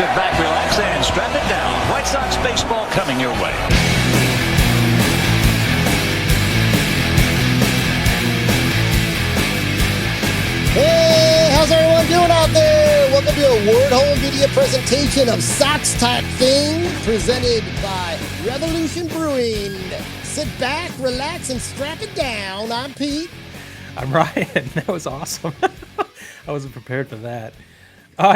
Sit back, relax, and strap it down. White Sox baseball coming your way. Hey, how's everyone doing out there? Welcome to a word hole video presentation of Sox Type Thing presented by Revolution Brewing. Sit back, relax, and strap it down. I'm Pete. I'm Ryan. That was awesome. I wasn't prepared for that.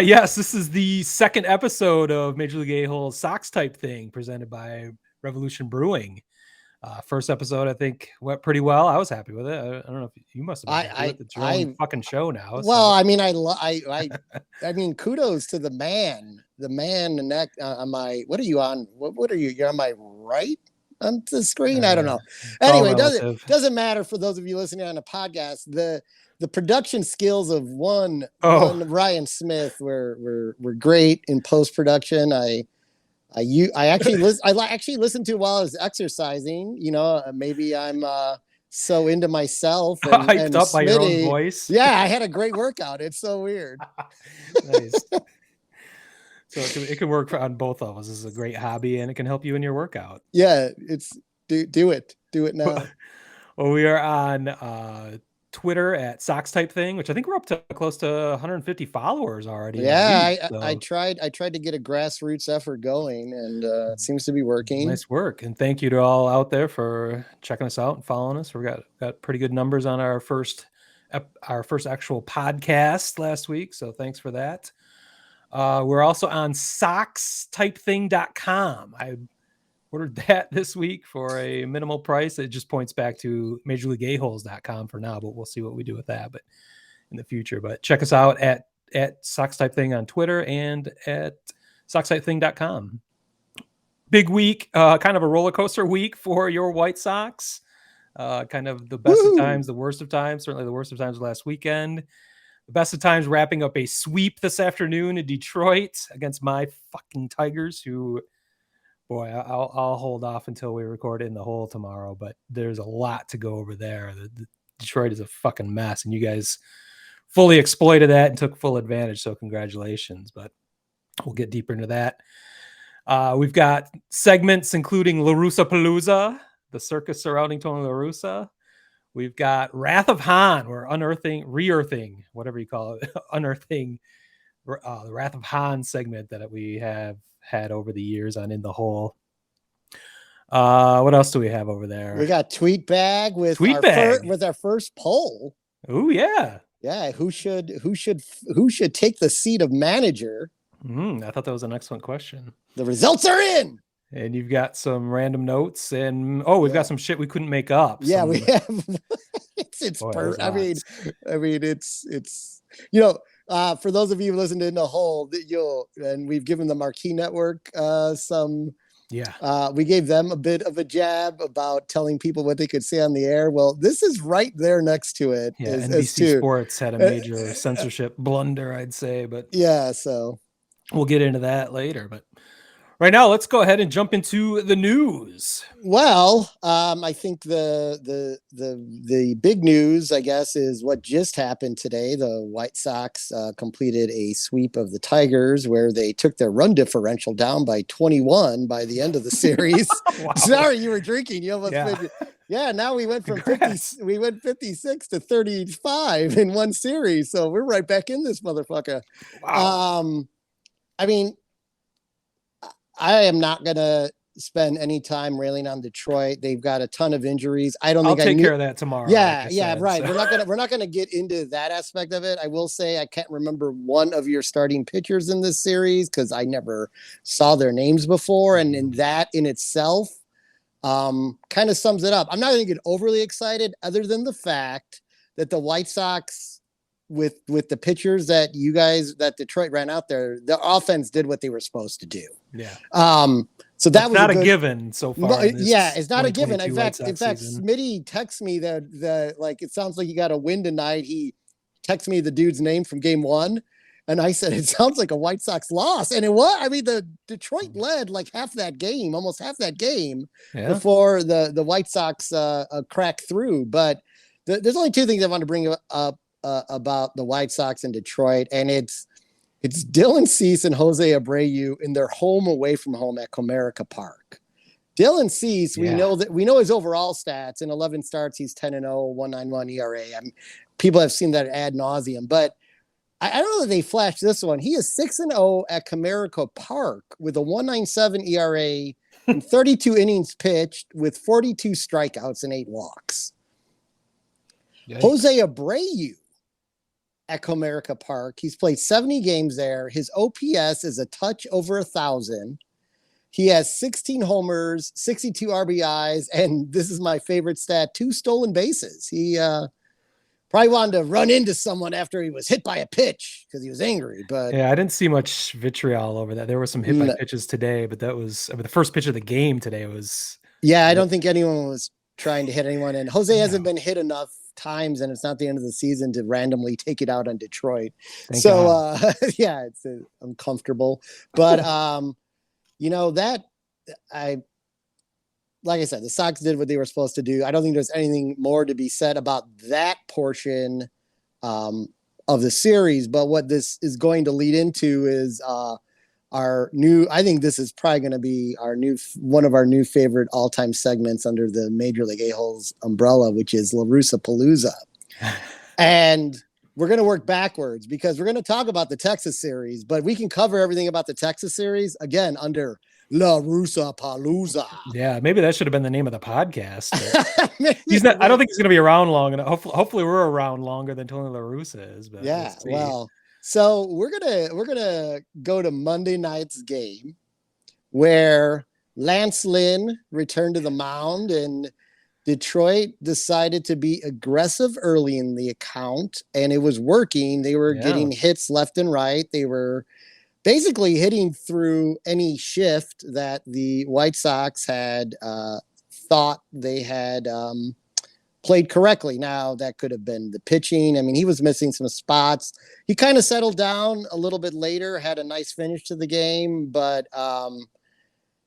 Yes, this is the second episode of Major League A-Hole's Sox Type Thing presented by Revolution Brewing. First episode, I think, went pretty well. I was happy with it. I don't know if you must have been happy with it. It's your own fucking show now. Well, I mean, I mean, kudos to the man on my, what are you on? What are you? You're on my right on the screen? I don't know. Anyway, doesn't matter for those of you listening on a podcast. The production skills of one Ryan Smith were great in post-production. I actually listened to it while I was exercising. You know, maybe I'm so into myself and hyped up by your own voice. Yeah, I had a great workout. It's so weird. Nice. So it can work on both of us. This is a great hobby, and it can help you in your workout. Yeah, it's do it now. Well, we are on Twitter at Sox Type Thing, which I think we're up to close to 150 followers already. Yeah, I tried to get a grassroots effort going, and it seems to be working. Nice work, and thank you to all out there for checking us out and following us. We got pretty good numbers on our first actual podcast last week, so thanks for that. We're also on SoxTypeThing.com. I ordered that this week for a minimal price. It just points back to MajorLeagueAholes.com for now, but we'll see what we do with that. But in the future, but check us out at Sox Type Thing on Twitter and at SoxTypeThing.com. Big week, kind of a roller coaster week for your White Sox. Kind of the best of times, the worst of times. Certainly the worst of times last weekend. The best of times wrapping up a sweep this afternoon in Detroit against my fucking Tigers, who, boy, I'll hold off until we record In the Hole tomorrow, but there's a lot to go over there. The Detroit is a fucking mess, and you guys fully exploited that and took full advantage, so congratulations. But we'll get deeper into that. We've got segments including LaRussaPalooza, the circus surrounding Tony La Russa. We've got Wrath of Hahn. We're re-earthing, whatever you call it, unearthing the Wrath of Hahn segment that we have had over the years on In the Hole. What else do we have over there? We got Tweet Bag with our first poll. Oh yeah. Yeah, who should take the seat of manager? I thought that was an excellent question. The results are in. And you've got some random notes, and we've got some shit we couldn't make up. Yeah, we have. I mean, it's you know, for those of you who listen to In the Hole, and we've given the Marquee Network some. Yeah. We gave them a bit of a jab about telling people what they could say on the air. Well, this is right there next to it. Yeah, NBC Sports had a major censorship blunder, I'd say, but yeah, so we'll get into that later. But right now, let's go ahead and jump into the news. Well, I think the big news, I guess, is what just happened today. The White Sox completed a sweep of the Tigers, where they took their run differential down by 21 by the end of the series. Wow. Sorry, you were drinking. You almost now we went from 56 to 35 in one series. So we're right back in this motherfucker. Wow. I mean, I am not going to spend any time railing on Detroit. They've got a ton of injuries. I'll take care of that tomorrow. Yeah, right. So. We're not gonna get into that aspect of it. I will say I can't remember one of your starting pitchers in this series because I never saw their names before, and in that in itself kind of sums it up. I'm not going to get overly excited, other than the fact that the White Sox, with the pitchers that Detroit ran out there, the offense did what they were supposed to do. Yeah. So that was not a given so far. Yeah, it's not a given. In fact, Smitty texts me that like, it sounds like you got a win tonight. He texted me the dude's name from game one, and I said it sounds like a White Sox loss, and it was. I mean, the Detroit led like almost half that game before the White Sox cracked through. But there's only two things I want to bring up about the White Sox in Detroit, and it's It's Dylan Cease and Jose Abreu in their home away from home at Comerica Park. Dylan Cease, we know his overall stats. In 11 starts, he's 10-0, 1.91 ERA. I mean, people have seen that ad nauseum, but I don't know that they flashed this one. He is 6-0 at Comerica Park with a 1.97 ERA and 32 innings pitched with 42 strikeouts and 8 walks. Yikes. Jose Abreu at Comerica Park. He's played 70 games there. His OPS is a touch over 1,000. He has 16 homers, 62 RBIs, and this is my favorite stat, 2 stolen bases. He probably wanted to run into someone after he was hit by a pitch because he was angry. But yeah, I didn't see much vitriol over that. There were some hit by pitches today, but that was the first pitch of the game today was. Yeah, I don't think anyone was trying to hit anyone. And Jose hasn't been hit enough times, and it's not the end of the season to randomly take it out on Detroit. Thank God. Yeah, it's uncomfortable. But like I said, the Sox did what they were supposed to do. I don't think there's anything more to be said about that portion of the series. But what this is going to lead into is I think this is probably going to be one of our new favorite all-time segments under the Major League A-Holes umbrella, which is LaRussaPalooza. And we're going to work backwards because we're going to talk about the Texas series, but we can cover everything about the Texas series again under LaRussaPalooza. Yeah, maybe that should have been the name of the podcast. He's not. I don't think he's going to be around long enough. Hopefully, we're around longer than Tony La Russa is. But yeah, well, so we're gonna go to Monday night's game, where Lance Lynn returned to the mound, and Detroit decided to be aggressive early in the account, and it was working. They were getting hits left and right. They were basically hitting through any shift that the White Sox had thought they had played correctly. Now, that could have been the pitching. I mean, he was missing some spots. He kind of settled down a little bit later, had a nice finish to the game, but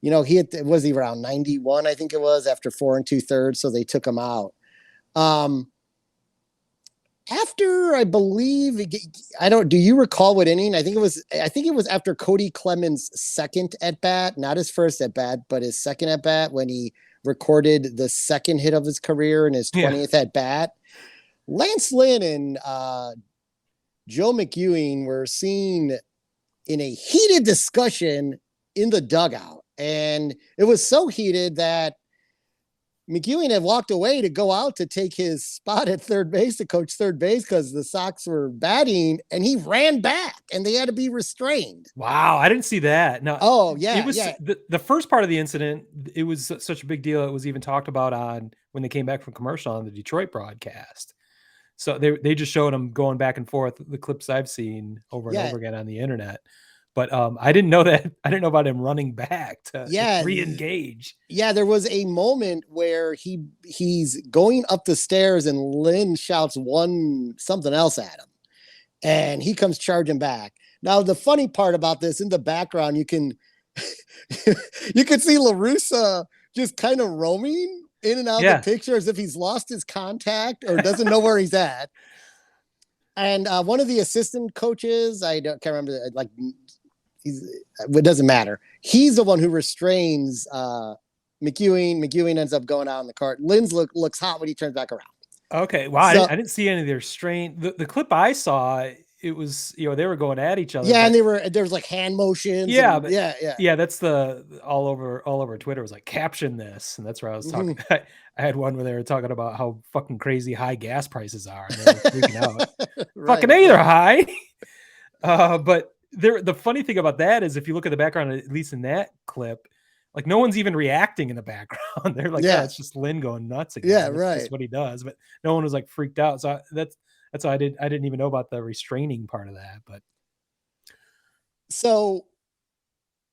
was he around 91, I think it was, after 4 2/3, so they took him out. After, I believe, do you recall what inning? I think it was after Cody Clemens' second at bat, not his first at bat, but his second at bat, when he recorded the second hit of his career in his 20th at bat. Lance Lynn and Joe McEwing were seen in a heated discussion in the dugout. And it was so heated that McEwing had walked away to go out to take his spot at third base, to coach third base, because the Sox were batting, and he ran back and they had to be restrained. Wow. I didn't see that. No. Oh yeah. It was the first part of the incident. It was such a big deal. It was even talked about on when they came back from commercial on the Detroit broadcast. So they just showed him going back and forth, the clips I've seen over and over again on the internet. But I didn't know that. I didn't know about him running back to re-engage. Yeah, there was a moment where he's going up the stairs and Lynn shouts something else at him. And he comes charging back. Now, the funny part about this, in the background, you can see La Russa just kind of roaming in and out of the picture as if he's lost his contact or doesn't know where he's at. And one of the assistant coaches, can't remember, it doesn't matter. He's the one who restrains McEwing. McEwing ends up going out in the cart. Lynn's looks hot when he turns back around. Okay. Wow. So, I didn't see any of their strain. The clip I saw, it was, they were going at each other. Yeah. And there was like hand motions. Yeah. Yeah. That's all over Twitter was like, caption this. And that's where I was talking. I had one where they were talking about how fucking crazy high gas prices are. And they were freaking out. Fucking A, they're high. But the funny thing about that is if you look at the background, at least in that clip, like no one's even reacting in the background. They're like, it's just Lynn going nuts again. Yeah, right. That's what he does. But no one was like freaked out. So that's why I didn't even know about the restraining part of that. But so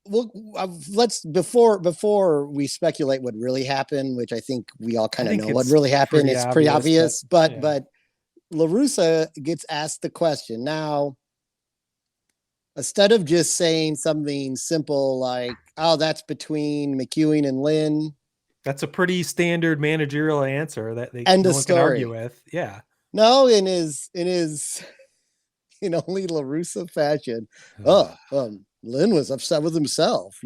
let's before we speculate what really happened, which I think we all kind of know what really happened. It's pretty obvious, but La Russa gets asked the question now. Instead of just saying something simple like, "Oh, that's between McEwing and Lynn," that's a pretty standard managerial answer that no one can argue with. Yeah. No, in his in only La Russa fashion. Lynn was upset with himself.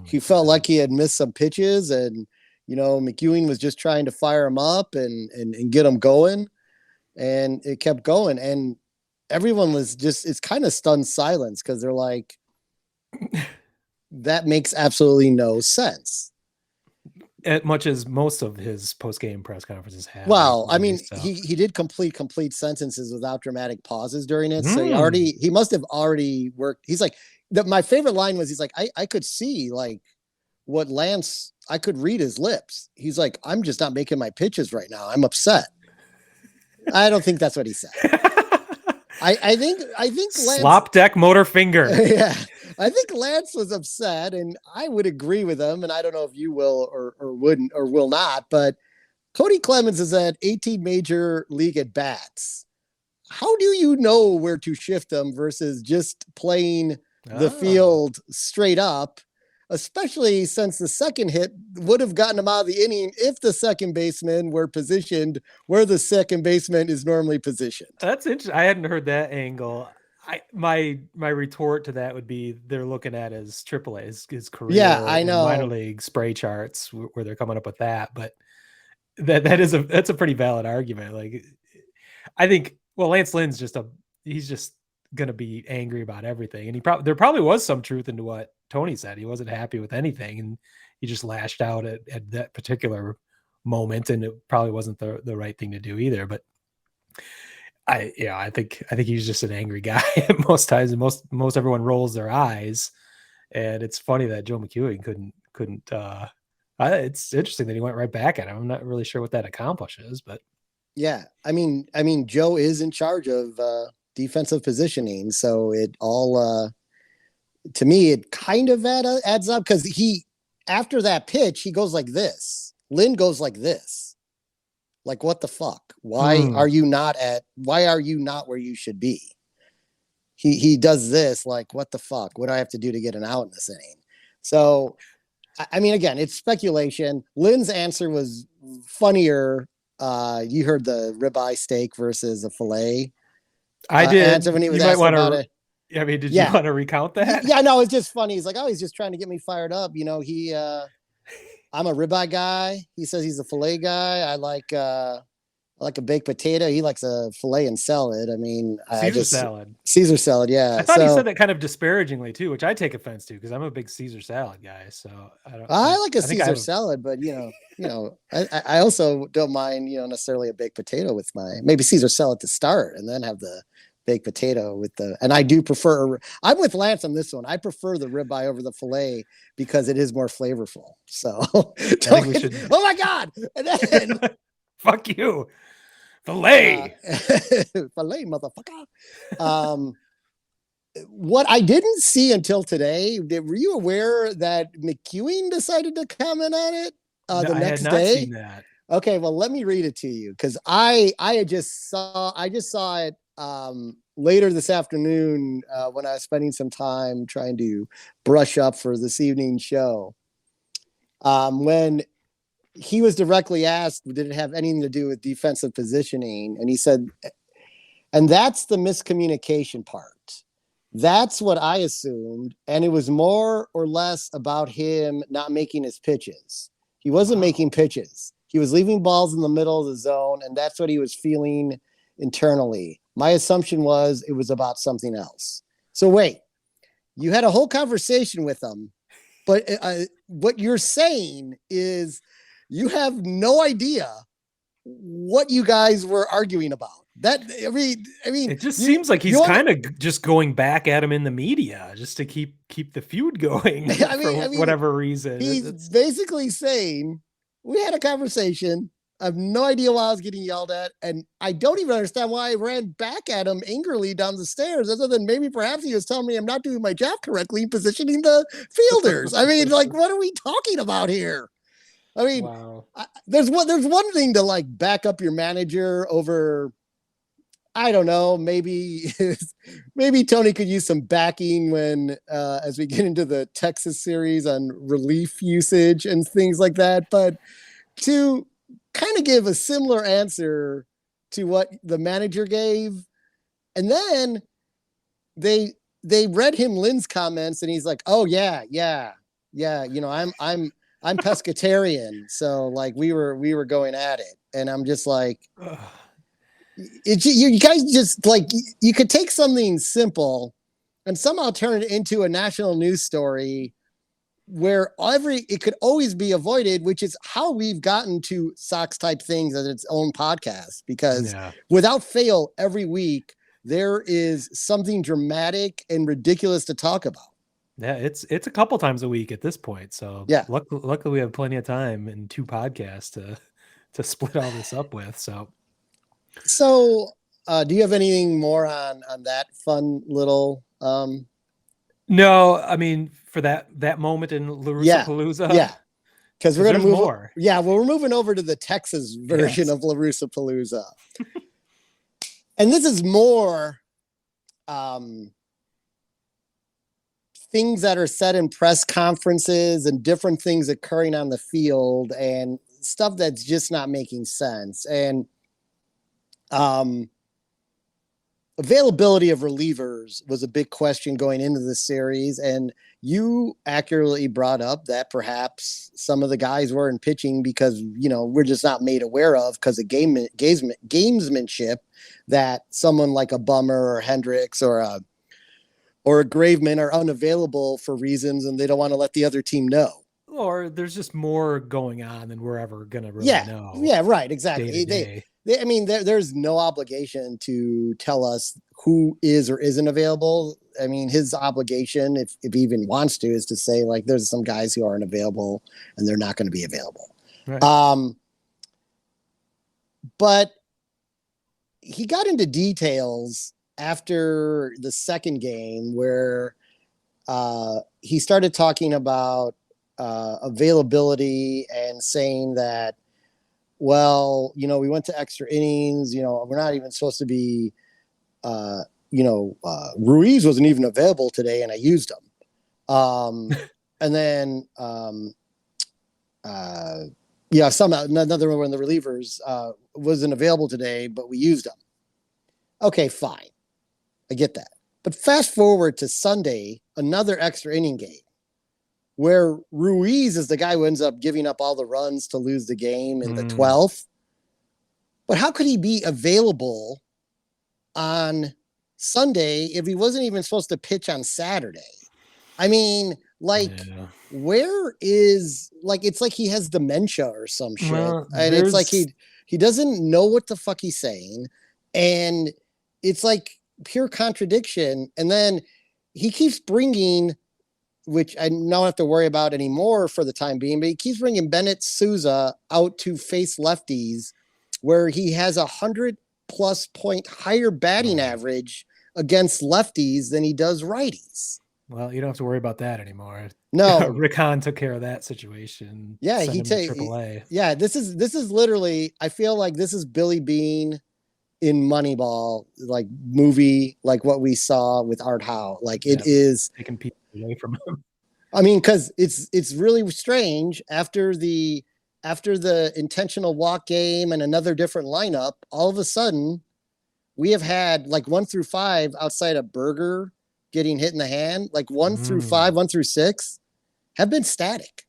He felt like he had missed some pitches, and McEwing was just trying to fire him up and get him going, and it kept going. And everyone was it's kind of stunned silence because they're like, that makes absolutely no sense. As much as most of his post-game press conferences have. Well, I mean, he did complete sentences without dramatic pauses during it. So he must have already worked. He's like, my favorite line was, he's like, I could see like what Lance, I could read his lips. He's like, I'm just not making my pitches right now. I'm upset. I don't think that's what he said. I think Lance, slop deck motor finger. Yeah. I think Lance was upset, and I would agree with him. And I don't know if you will or wouldn't or will not, but Cody Clemens is at 18 major league at bats. How do you know where to shift them versus just playing the field straight up, especially since the second hit would have gotten him out of the inning if the second baseman were positioned where the second baseman is normally positioned? That's interesting. I hadn't heard that angle. My retort to that would be they're looking at his AAA, his career, yeah, I know, minor league spray charts where they're coming up with that. But that's a pretty valid argument. Like, I think, Lance Lynn's he's just gonna be angry about everything, and there probably was some truth into what Tony said. He wasn't happy with anything, and he just lashed out at that particular moment, and it probably wasn't the right thing to do either. But I think he's just an angry guy most times, and most everyone rolls their eyes. And it's funny that Joe McEwing couldn't. It's interesting that he went right back at him. I'm not really sure what that accomplishes, but yeah, I mean, Joe is in charge of defensive positioning, so it all to me it kind of adds up, because after that pitch he goes like this. Lynn goes like this. Like, what the fuck? Why are you not where you should be? He does this, like, what the fuck? What do I have to do to get an out in this inning? So, I mean, again, it's speculation. Lynn's answer was funnier. You heard the ribeye steak versus a fillet. I did. Answer when he was asked about it. I mean, did you want to recount that? Yeah, no, it's just funny. He's like, he's just trying to get me fired up. I'm a ribeye guy. He says he's a fillet guy. I like a baked potato. He likes a fillet and salad. I mean, Caesar salad. Yeah. I thought he said that kind of disparagingly too, which I take offense to, because I'm a big Caesar salad guy. So I like a Caesar salad, but I also don't mind, necessarily a baked potato with maybe Caesar salad to start, and then have the baked potato and I do prefer, I'm with Lance on this one. I prefer the ribeye over the fillet because it is more flavorful. So I think we should. Oh my God. And then fuck you. Fillet. Fillet, motherfucker. What I didn't see until today, were you aware that McEwing decided to comment on it the next day? I had not seen that. Okay, well, let me read it to you, because I just saw it later this afternoon when I was spending some time trying to brush up for this evening's show. When he was directly asked, did it have anything to do with defensive positioning? And he said, and that's the miscommunication part. That's what I assumed. And it was more or less about him not making his pitches. He wasn't making pitches. He was leaving balls in the middle of the zone, and that's what he was feeling internally. My assumption was it was about something else. So wait, you had a whole conversation with him, but what you're saying is you have no idea what you guys were arguing about. I mean, it just seems like he's kind of just going back at him in the media just to keep the feud going for whatever reason. He's basically saying, we had a conversation. I have no idea why I was getting yelled at, and I don't even understand why I ran back at him angrily down the stairs, other than maybe perhaps he was telling me I'm not doing my job correctly, positioning the fielders. I mean, like, what are we talking about here? I mean, wow. There's one thing to like back up your manager over, I don't know, maybe Tony could use some backing when as we get into the Texas series on relief usage and things like that, but to kind of give a similar answer to what the manager gave And then they read him Lynn's comments, and he's like, "Oh yeah. You know, I'm pescatarian, so like we were going at it." And I'm just like, you guys just like you could take something simple and somehow turn it into a national news story where it could always be avoided, which is how we've gotten to Sox type things as its own podcast, because without fail, every week there is something dramatic and ridiculous to talk about. Yeah, it's a couple times a week at this point. So yeah, luckily we have plenty of time and 2 podcasts to split all this up with. So do you have anything more on that fun little? No, I mean for that moment in LaRussaPalooza. Yeah. Because we're going to move more. Yeah, well, we're moving over to the Texas version of LaRussaPalooza. And this is more things that are said in press conferences and different things occurring on the field and stuff that's just not making sense. And availability of relievers was a big question going into the series. And you accurately brought up that perhaps some of the guys weren't pitching because, you know, we're just not made aware of because of gamesmanship that someone like a Bummer or Hendricks or a Graveman are unavailable for reasons and they don't want to let the other team know. Or there's just more going on than we're ever going to really know. Yeah, right. Exactly. I mean, there's no obligation to tell us who is or isn't available. I mean, his obligation, if he even wants to, is to say, like, there's some guys who aren't available and they're not going to be available. Right. But he got into details after the second game where he started talking about availability and saying that, well, you know, we went to extra innings, you know, we're not even supposed to be, Ruiz wasn't even available today and I used him. And then, somehow another one of the relievers wasn't available today, but we used him. Okay, fine. I get that. But fast forward to Sunday, another extra inning game, where Ruiz is the guy who ends up giving up all the runs to lose the game in the 12th. But how could he be available on Sunday if he wasn't even supposed to pitch on Saturday? I mean, where is, like, it's like he has dementia or some shit. And it's like he doesn't know what the fuck he's saying. And it's like pure contradiction. And then he keeps bringing, which I don't have to worry about anymore for the time being, but he keeps bringing Bennett Sousa out to face lefties where he has 100+ point higher batting average against lefties than he does righties. Well, you don't have to worry about that anymore. No, Rick Hahn took care of that situation. Yeah, he takes AAA. Yeah, this is literally, I feel like this is Billy Beane in Moneyball, like movie, like what we saw with Art Howe. Like it is taking people away from him. I mean, because it's really strange after the intentional walk game and another different lineup, all of a sudden we have had like 1 through 5 outside of Berger getting hit in the hand, like 1 through 5, 1 through 6 have been static.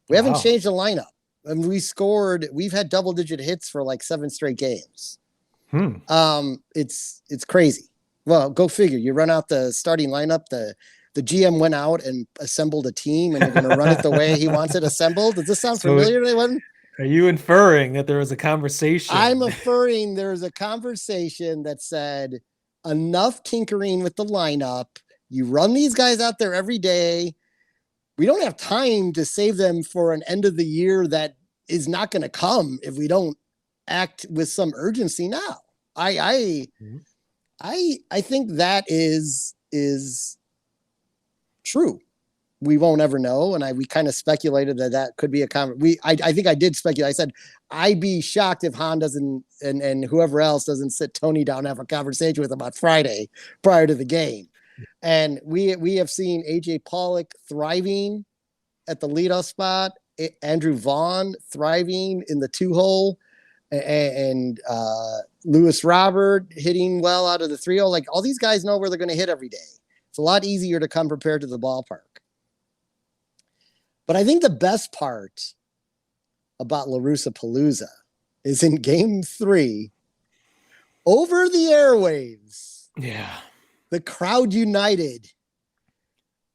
We haven't changed the lineup. And we've had double-digit hits for like 7 straight games. It's crazy. Well, go figure. You run out the starting lineup, the GM went out and assembled a team and they're going to run it the way he wants it assembled. Does this sound familiar to anyone? Are you inferring that there was a conversation? I'm inferring there was a conversation that said enough tinkering with the lineup. You run these guys out there every day. We don't have time to save them for an end of the year that is not going to come if we don't act with some urgency now. I think that is true. We won't ever know. And we kind of speculated that could be a I think I did speculate. I said, I'd be shocked if Hahn doesn't, and whoever else doesn't sit Tony down and have a conversation with him on Friday prior to the game. And we have seen AJ Pollock thriving at the leadoff spot, Andrew Vaughn thriving in the 2-hole. and Lewis Robert hitting well out of the 3-0. Like, all these guys know where they're going to hit every day. It's a lot easier to come prepared to the ballpark. But I think the best part about LaRussaPalooza is in game 3, over the airwaves. Yeah. The crowd united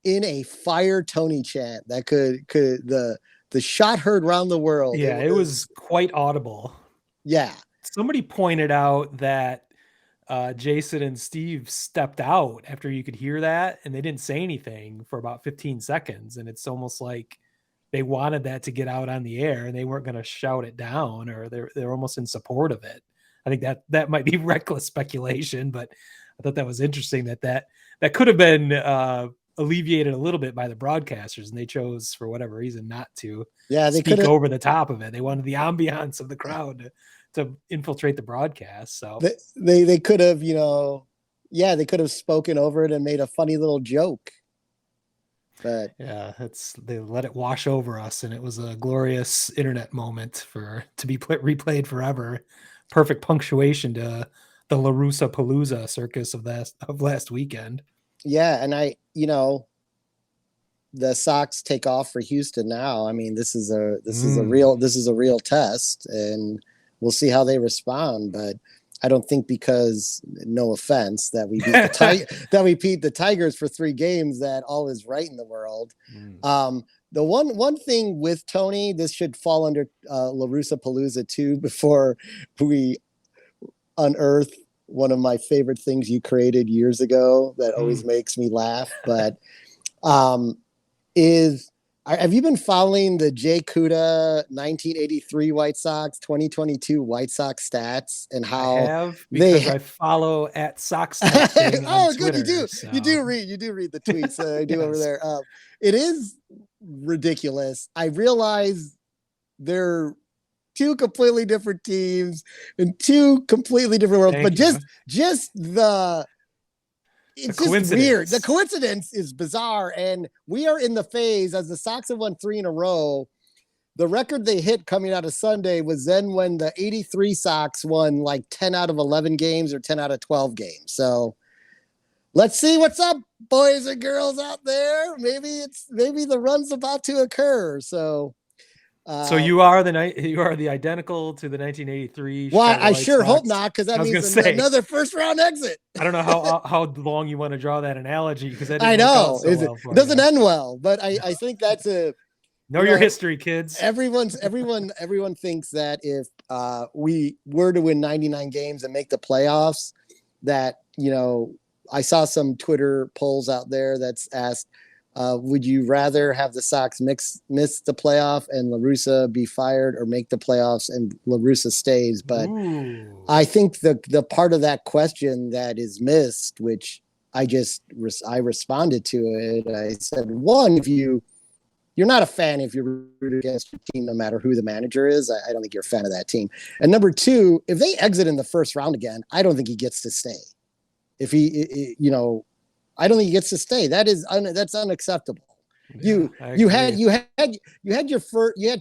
in a fire Tony chant that could the shot heard around the world. Yeah, it was quite audible. Yeah. Somebody pointed out that Jason and Steve stepped out after you could hear that, and they didn't say anything for about 15 seconds. And it's almost like they wanted that to get out on the air, and they weren't going to shout it down, or they're almost in support of it. I think that might be reckless speculation, but I thought that was interesting that could have been alleviated a little bit by the broadcasters, and they chose for whatever reason not to they speak over the top of it. They wanted the ambiance of the crowd to infiltrate the broadcast. So they could have, they could have spoken over it and made a funny little joke. But yeah, they let it wash over us, and it was a glorious internet moment to be replayed forever. Perfect punctuation to the LaRussaPalooza circus of last weekend. Yeah, and the Sox take off for Houston now. I mean, this is a real test, and we'll see how they respond. But I don't think, because, no offense, that we beat the Tigers for 3 games, that all is right in the world. The one thing with Tony, this should fall under LaRussaPalooza too, before we unearth one of my favorite things you created years ago that always makes me laugh. But have you been following the Jay Cuda 1983 White Sox, 2022 White Sox stats, and how I have, because I follow at Sox Testing on good, Twitter, you do. So. You do read the tweets I do Yes. over there. It is ridiculous. I realize they're 2 completely different teams in 2 completely different worlds, but just it's just weird. The coincidence is bizarre, and we are in the phase, as the Sox have won 3 in a row. The record they hit coming out of Sunday was then when the 83 Sox won like 10 out of 11 games or 10 out of 12 games. So let's see what's up, boys and girls out there. Maybe the run's about to occur. So you are the identical to the 1983. Well, I sure Sox. hope not, because that means another first round exit. I don't know how long you want to draw that analogy, because I know it doesn't end well, but I think that's a know your history, kids. Everyone thinks that if we were to win 99 games and make the playoffs, that I saw some Twitter polls out there that's asked, would you rather have the Sox miss the playoff and La Russa be fired, or make the playoffs and La Russa stays? But I think the part of that question that is missed, which I responded to it, I said, one, if you're not a fan if you're rooting against your team, no matter who the manager is, I don't think you're a fan of that team. And number 2, if they exit in the first round again, I don't think he gets to stay. If I don't think he gets to stay. That's unacceptable. Yeah, you had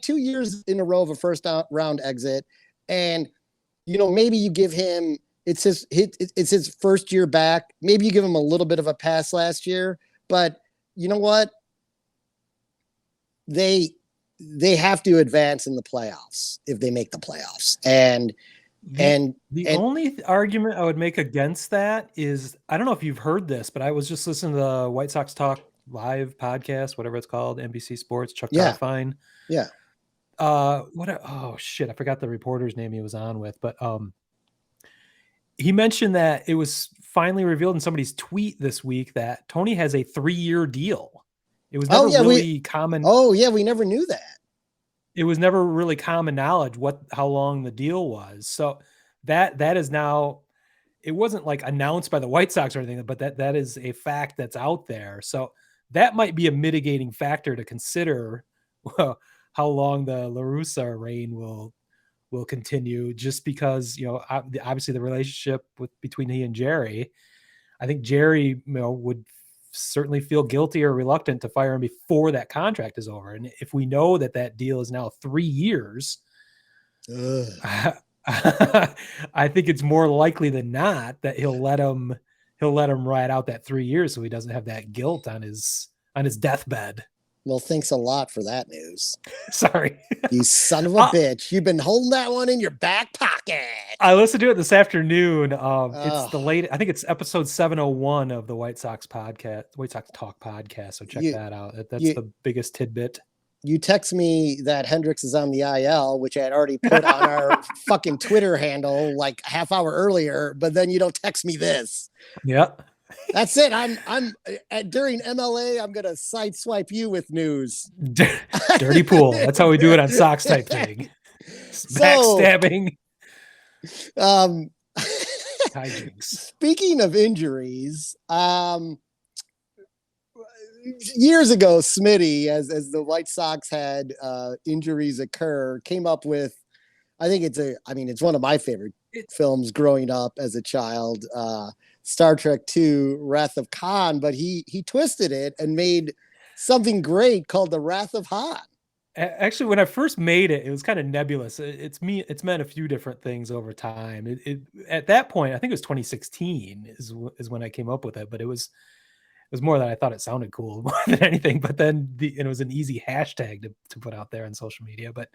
2 years in a row of a first round exit, and maybe you give him, it's his first year back. Maybe you give him a little bit of a pass last year, but you know what? They have to advance in the playoffs if they make the playoffs. And the only argument I would make against that is, I don't know if you've heard this, but I was just listening to the White Sox Talk Live podcast, whatever it's called, NBC Sports, Chuck Garfien. Yeah. I forgot the reporter's name he was on with, but he mentioned that it was finally revealed in somebody's tweet this week that Tony has a 3-year deal. It was never really common. Oh yeah, we never knew that. It was never really common knowledge how long the deal was. So that is now, it wasn't like announced by the White Sox or anything, but that is a fact that's out there. So that might be a mitigating factor to consider how long the La Russa reign will continue, just because, obviously the relationship between he and Jerry, I think Jerry, would certainly feel guilty or reluctant to fire him before that contract is over. And if we know that deal is now 3 years, I I think it's more likely than not that he'll let him ride out that 3 years so he doesn't have that guilt on his deathbed. Well, thanks a lot for that news. Sorry. You son of a bitch. You've been holding that one in your back pocket. I listened to it this afternoon. It's I think it's episode 701 of the White Sox podcast, White Sox Talk podcast. So check that out. That's the biggest tidbit. You text me that Hendricks is on the IL, which I had already put on our fucking Twitter handle like a half hour earlier, but then you don't text me this. Yep. That's it. I'm during MLA, I'm gonna sideswipe you with news. Dirty pool. That's how we do it on Sox type thing. Backstabbing. Hijinks. Speaking of injuries, years ago, Smitty, as the White Sox had injuries occur, came up with, I think it's one of my favorite films growing up as a child, Star Trek II, Wrath of Hahn, but he twisted it and made something great called the Wrath of Hahn. Actually, when I first made it, it was kind of nebulous. It's meant a few different things over time. At that point, I think it was 2016 is when I came up with it, but it was more that I thought it sounded cool more than anything. But then it was an easy hashtag to put out there on social media. But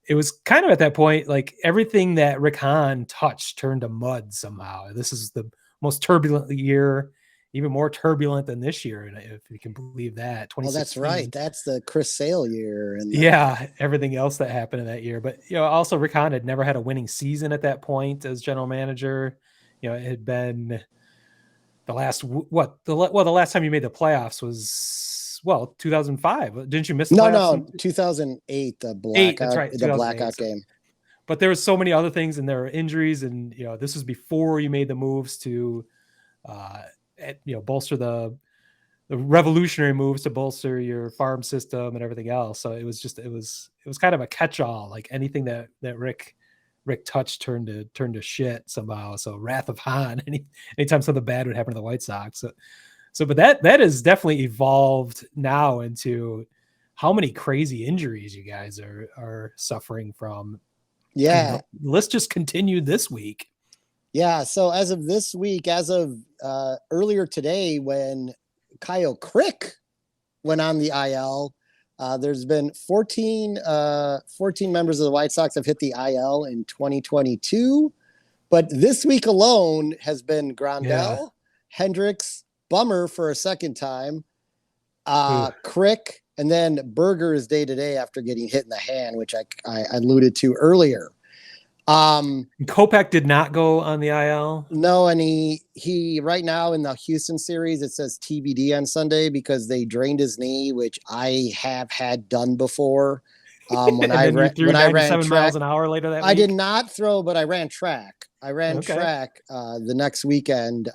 it was kind of at that point, like everything that Rick Hahn touched turned to mud somehow. This is the most turbulent year, even more turbulent than this year, if you can believe that. Well, that's right. That's the Chris Sale year. And everything else that happened in that year. But also Rick Hahn had never had a winning season at that point as general manager. It had been the last the last time you made the playoffs was 2005. Didn't you miss the playoffs? No, 2008, the blackout, that's right, the blackout game. But there was so many other things, and there were injuries, and this was before you made the moves to bolster the revolutionary moves to bolster your farm system and everything else. So it was kind of a catch-all, like anything that Rick touched turned to shit somehow. So Wrath of Hahn, anytime something bad would happen to the White Sox. But that has definitely evolved now into how many crazy injuries you guys are suffering from. Yeah. The list just continued this week. Yeah. So as of this week, as of earlier today, when Kyle Crick went on the IL, there's been 14 members of the White Sox have hit the IL in 2022. But this week alone has been Grandal, Hendricks, Bummer for a second time, Crick, and then Berger is day-to-day after getting hit in the hand, which I alluded to earlier. Kopech did not go on the IL. No, and he right now in the Houston series, it says TBD on Sunday because they drained his knee, which I have had done before. When I ran track, miles an hour later that week? I did not throw, but I ran track. Track the next weekend.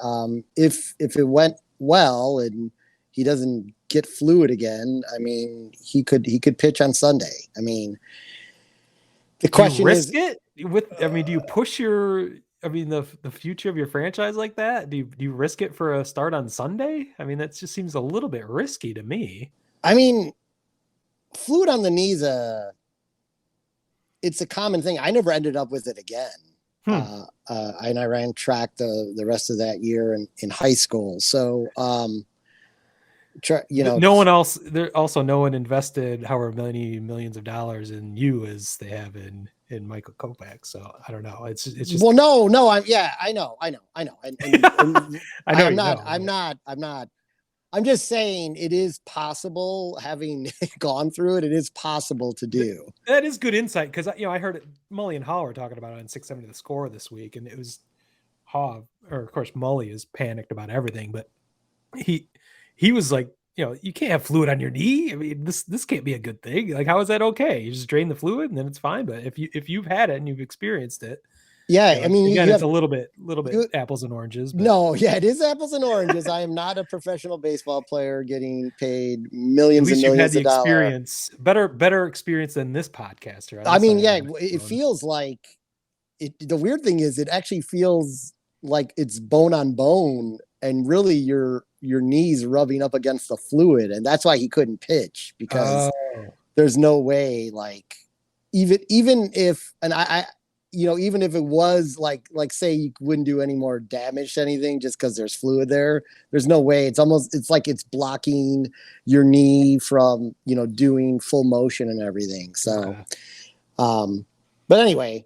If it went well and he doesn't get fluid again, I mean, he could pitch on Sunday. I mean, the question is, do you push the future of your franchise like that? Do you risk it for a start on Sunday? I mean, that just seems a little bit risky to me. I mean, fluid on the knees, it's a common thing. I never ended up with it again. And I ran track the rest of that year in high school. So, no one invested however many millions of dollars in you as they have in Michael Kopech. So I don't know. It's just, well, no. I know. I'm just saying it is possible, having gone through it. It is possible to do. That is good insight. Cause I heard Mully and Hall were talking about it on 670 The Score this week. And it was of course, Mully is panicked about everything, but he was like, you can't have fluid on your knee. I mean, this can't be a good thing. Like, how is that okay? You just drain the fluid and then it's fine. But if you've had it and you've experienced it, yeah, I mean, again, it's a little bit apples and oranges. But. No, yeah, it is apples and oranges. I am not a professional baseball player getting paid millions and millions of dollars. Experience, better experience than this podcaster. I mean, yeah, it feels like it. The weird thing is, it actually feels like it's bone on bone, and really your knees rubbing up against the fluid, and that's why he couldn't pitch, because there's no way, like, even if, and even if it was like say you wouldn't do any more damage to anything just because there's fluid there, there's no way. It's like it's blocking your knee from, doing full motion and everything. So, but anyway,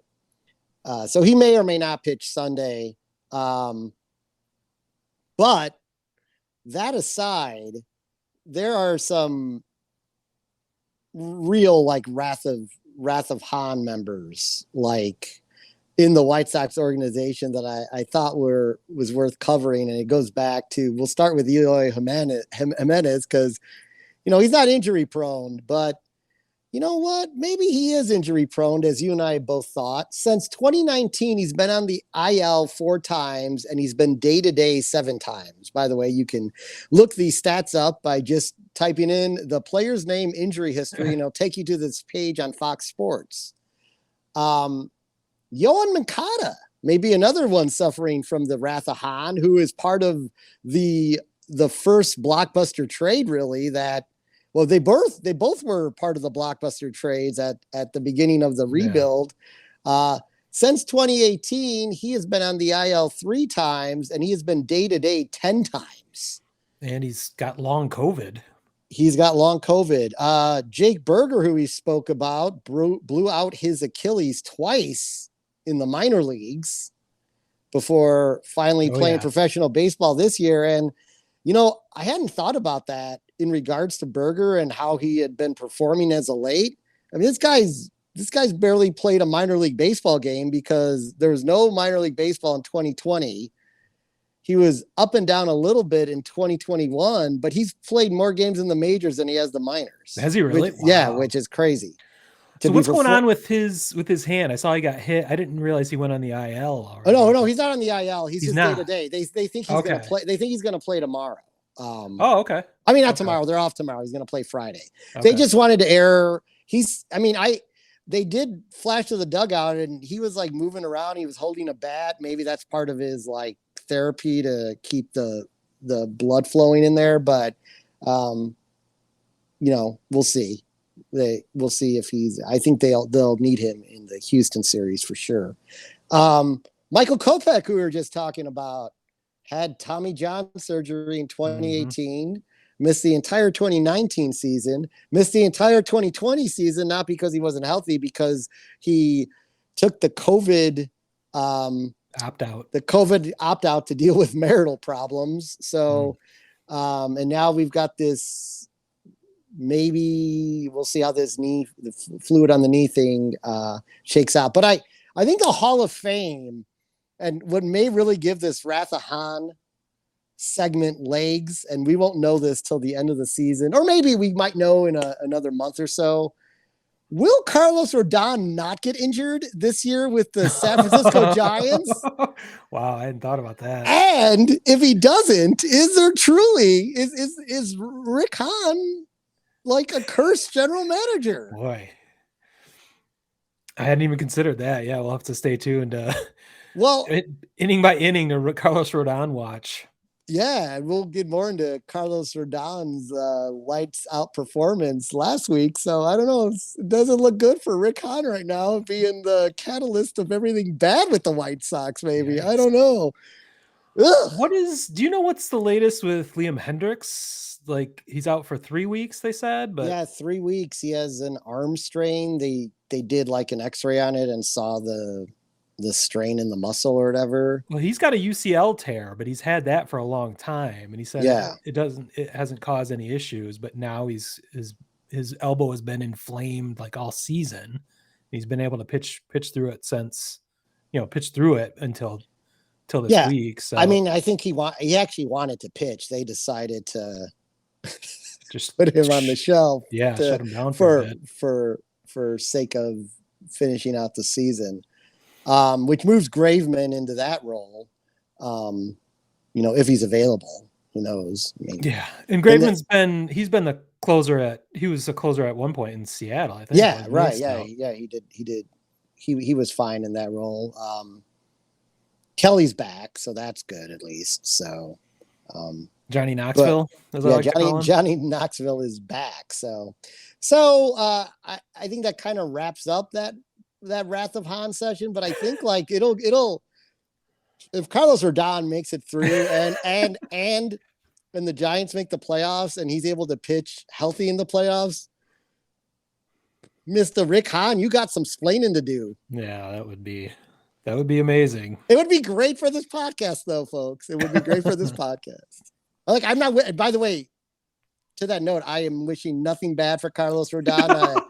so he may or may not pitch Sunday. But that aside, there are some real like Wrath of Hahn members like in the White Sox organization that I thought was worth covering. And it goes back to, we'll start with Eloy Jiménez because, he's not injury prone, but you know what? Maybe he is injury prone, as you and I both thought. Since 2019, he's been on the IL 4 times, and he's been day-to-day 7 times. By the way, you can look these stats up by just typing in the player's name, injury history, and it'll take you to this page on Fox Sports. Yoan Moncada, maybe another one suffering from the Wrath of Hahn, who is part of the first blockbuster trade, really, that well, they both were part of the blockbuster trades at the beginning of the rebuild. Yeah. Since 2018, he has been on the IL 3 times, and he has been day-to-day 10 times. And he's got long COVID. Jake Berger, who we spoke about, blew out his Achilles twice in the minor leagues before finally playing professional baseball this year. And, I hadn't thought about that in regards to Berger and how he had been performing as of late. I mean, this guy's barely played a minor league baseball game because there was no minor league baseball in 2020. He was up and down a little bit in 2021, but he's played more games in the majors than he has the minors. Has he really? Wow. Yeah, which is crazy. So what's going on with his hand? I saw he got hit. I didn't realize he went on the IL already. Oh no, he's not on the IL. He's just day to day. They think he's going to play. They think he's going to play tomorrow. Okay. I mean, not tomorrow. They're off tomorrow. He's going to play Friday. Okay. They just wanted to air. They did flash to the dugout, and he was like moving around. He was holding a bat. Maybe that's part of his like therapy to keep the blood flowing in there. But, we'll see. We'll see if I think they'll need him in the Houston series for sure. Michael Kopech, who we were just talking about, had Tommy John surgery in 2018, missed the entire 2019 season, missed the entire 2020 season, not because he wasn't healthy, because he took the COVID opt-out to deal with marital problems. So, and now we've got this, maybe we'll see how this the fluid on the knee thing shakes out. But I think the Hall of Fame, and what may really give this Wrath of Hahn segment legs, and we won't know this till the end of the season, or maybe we might know in another month or so. Will Carlos Rodon not get injured this year with the San Francisco Giants? Wow, I hadn't thought about that. And if he doesn't, is there truly is Rick Hahn like a cursed general manager? Boy, I hadn't even considered that. Yeah, we'll have to stay tuned. Well, inning by inning to Carlos Rodon watch. Yeah, and we'll get more into Carlos Rodon's lights out performance last week. So I don't know. It doesn't look good for Rick Hahn right now, being the catalyst of everything bad with the White Sox, maybe. Yes. I don't know. Do you know what's the latest with Liam Hendricks? Like, he's out for 3 weeks, they said, but yeah, 3 weeks. He has an arm strain. They did like an x-ray on it and saw the strain in the muscle or whatever. Well, he's got a UCL tear, but he's had that for a long time. And he said it hasn't caused any issues, but now his elbow has been inflamed like all season. He's been able to pitch through it until this week. So I mean, I think he actually wanted to pitch. They decided to just put him on the shelf. Yeah, shut him down for sake of finishing out the season. Which moves Graveman into that role. If he's available, who knows? I mean, yeah. And Graveman's he was a closer at one point in Seattle, I think. Yeah, right. Yeah, he did. He was fine in that role. Kelly's back, so that's good at least. So, Johnny Knoxville. Johnny Knoxville is back. So I think that kind of wraps up that that Wrath of Hahn session, but I think like it'll if Carlos Rodon makes it through and the Giants make the playoffs and he's able to pitch healthy in the playoffs, Mr. Rick Hahn, you got some splaining to do. Yeah, that would be amazing. It would be great for this podcast, though, folks. It would be great for this podcast. Like, I'm not. By the way, to that note, I am wishing nothing bad for Carlos Rodon.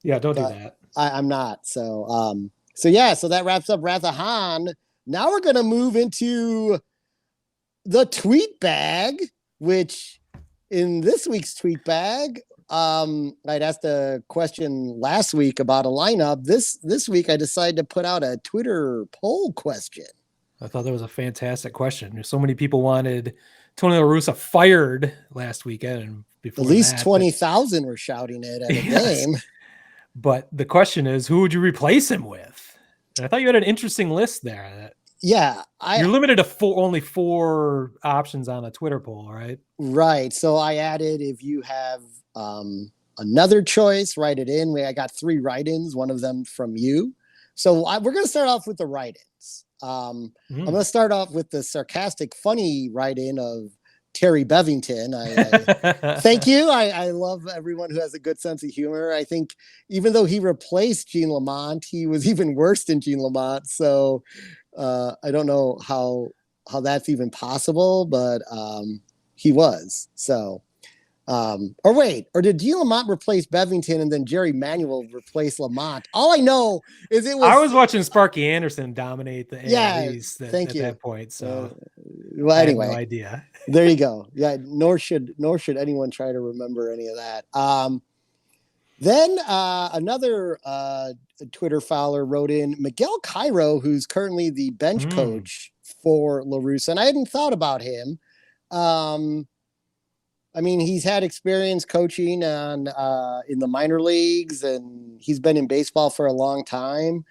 Yeah, don't do that. I'm not. So that wraps up Wrath of Hahn. Now we're gonna move into the tweet bag, which in this week's tweet bag. I'd asked a question last week about a lineup. This week I decided to put out a Twitter poll question. I thought that was a fantastic question. So many people wanted Tony La Russa fired last weekend, and before at least 20,000 were shouting it at a game. But the question is, who would you replace him with? And I thought you had an interesting list there. You're limited to only 4 options on a Twitter poll, right? Right. So I added, if you have another choice, write it in. I got 3 write-ins, one of them from you. So we're going to start off with the write-ins. I'm going to start off with the sarcastic, funny write-in of Terry Bevington. Thank you. I love everyone who has a good sense of humor. I think even though he replaced Gene Lamont, he was even worse than Gene Lamont. So I don't know how that's even possible, but he was. So or did Gene Lamont replace Bevington and then Jerry Manuel replace Lamont? All I know is I was watching Sparky Anderson dominate the ALEs at that point. So well, anyway, I have no idea. There you go. Yeah, nor should anyone try to remember any of that. Then another Twitter follower wrote in Miguel Cairo, who's currently the bench coach for La Russa, and I hadn't thought about him. I mean, he's had experience coaching in the minor leagues, and he's been in baseball for a long time.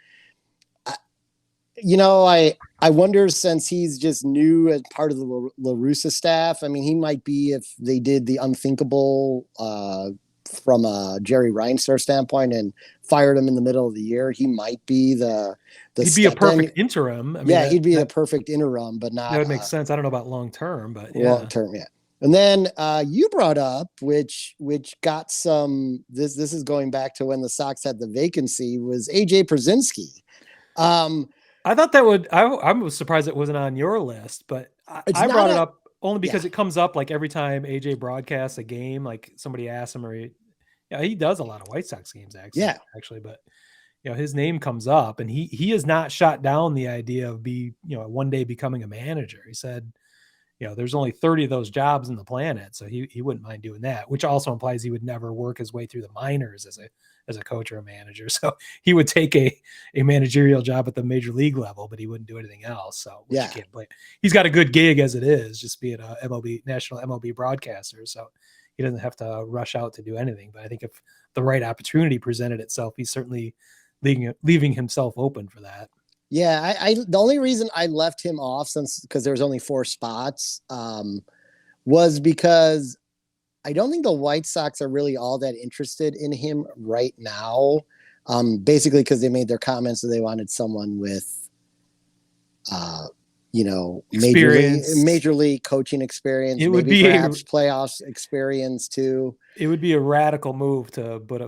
I wonder, since he's just new as part of the La Russa staff, I mean, he might be, if they did the unthinkable from a Jerry Reinsdorf standpoint and fired him in the middle of the year, he might be he'd be a perfect interim. I mean, he'd be a perfect interim, but not. That would make sense. I don't know about long term, but long term, yeah. And then you brought up, which got some. This is going back to when the Sox had the vacancy, was AJ Pierzynski. I thought that would. I was surprised it wasn't on your list, but I brought it up only because it comes up like every time AJ broadcasts a game. Like somebody asks him, he does a lot of White Sox games actually, but his name comes up, and he has not shot down the idea of one day becoming a manager. He said, there's only 30 of those jobs in the planet, so he wouldn't mind doing that, which also implies he would never work his way through the minors as a coach or a manager. So he would take a managerial job at the major league level, but he wouldn't do anything else. So you can't blame. He's got a good gig as it is, just being a national MLB broadcaster. So he doesn't have to rush out to do anything. But I think if the right opportunity presented itself, he's certainly leaving himself open for that. Yeah, I the only reason I left him off, because there was only 4 spots, was because I don't think the White Sox are really all that interested in him right now. Basically because they made their comments that they wanted someone with, major league coaching experience. It would be perhaps playoffs experience too. It would be a radical move to put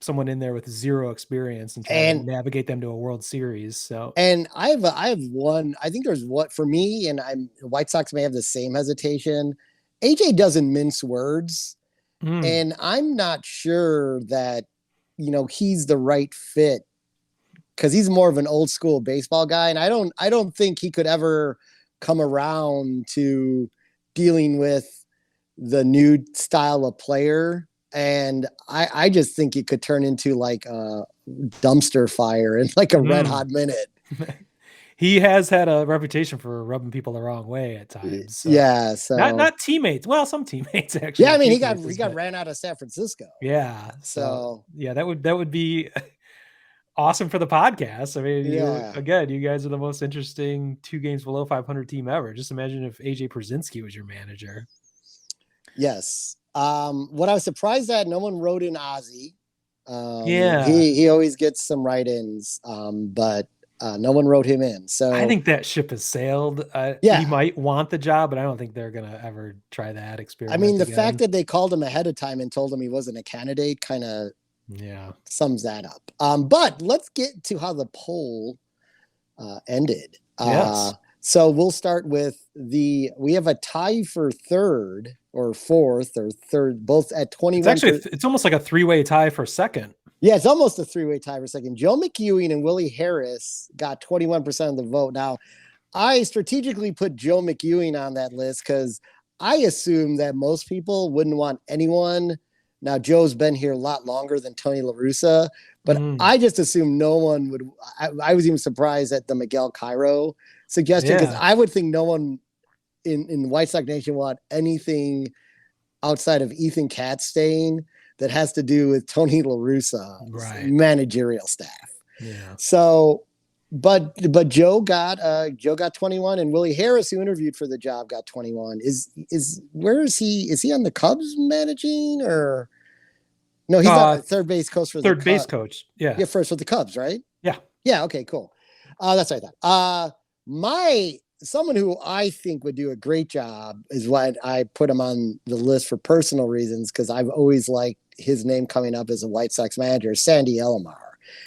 someone in there with 0 experience and try to navigate them to a World Series. So, and I have one. I think there's what for me, and White Sox may have the same hesitation. AJ doesn't mince words, and I'm not sure that he's the right fit, because he's more of an old school baseball guy, and I don't think he could ever come around to dealing with the new style of player. And I just think it could turn into like a dumpster fire in like a red hot minute. He has had a reputation for rubbing people the wrong way at times. So. Yeah. So not teammates. Well, some teammates actually. Yeah. I mean, he got ran out of San Francisco. Yeah. So yeah, that would be awesome for the podcast. I mean, you guys are the most interesting 2 games below 500 team ever. Just imagine if AJ Pierzynski was your manager. Yes. What I was surprised at, no one wrote in Ozzy. Yeah. He always gets some write-ins, but no one wrote him in. So I think that ship has sailed. yeah. He might want the job, but I don't think they're going to ever try that experiment. I mean, the again. fact that they called him ahead of time and told him he wasn't a candidate kind of sums that up. But let's get to how the poll ended. Yes. So we'll start with we have a tie for third or fourth or third, both at 21. It's almost like a three-way tie for second. Yeah, it's almost a three-way tie for second. Joe McEwing and Willie Harris got 21% of the vote. Now, I strategically put Joe McEwing on that list because I assume that most people wouldn't want anyone. Now, Joe's been here a lot longer than Tony La Russa, but I just assume no one would. I was even surprised at the Miguel Cairo suggestion because I would think no one in White Sox Nation want anything outside of Ethan Katz staying that has to do with Tony La Russa managerial staff. Yeah. So, but Joe got 21, and Willie Harris, who interviewed for the job, got 21. Where is he? Is he on the Cubs managing or no? He's not third base coach for third base coach. Yeah, first with the Cubs, right? Yeah. Okay, cool. That's what I thought. Someone who I think would do a great job is why I put him on the list for personal reasons, because I've always liked his name coming up as a White Sox manager, Sandy Alomar.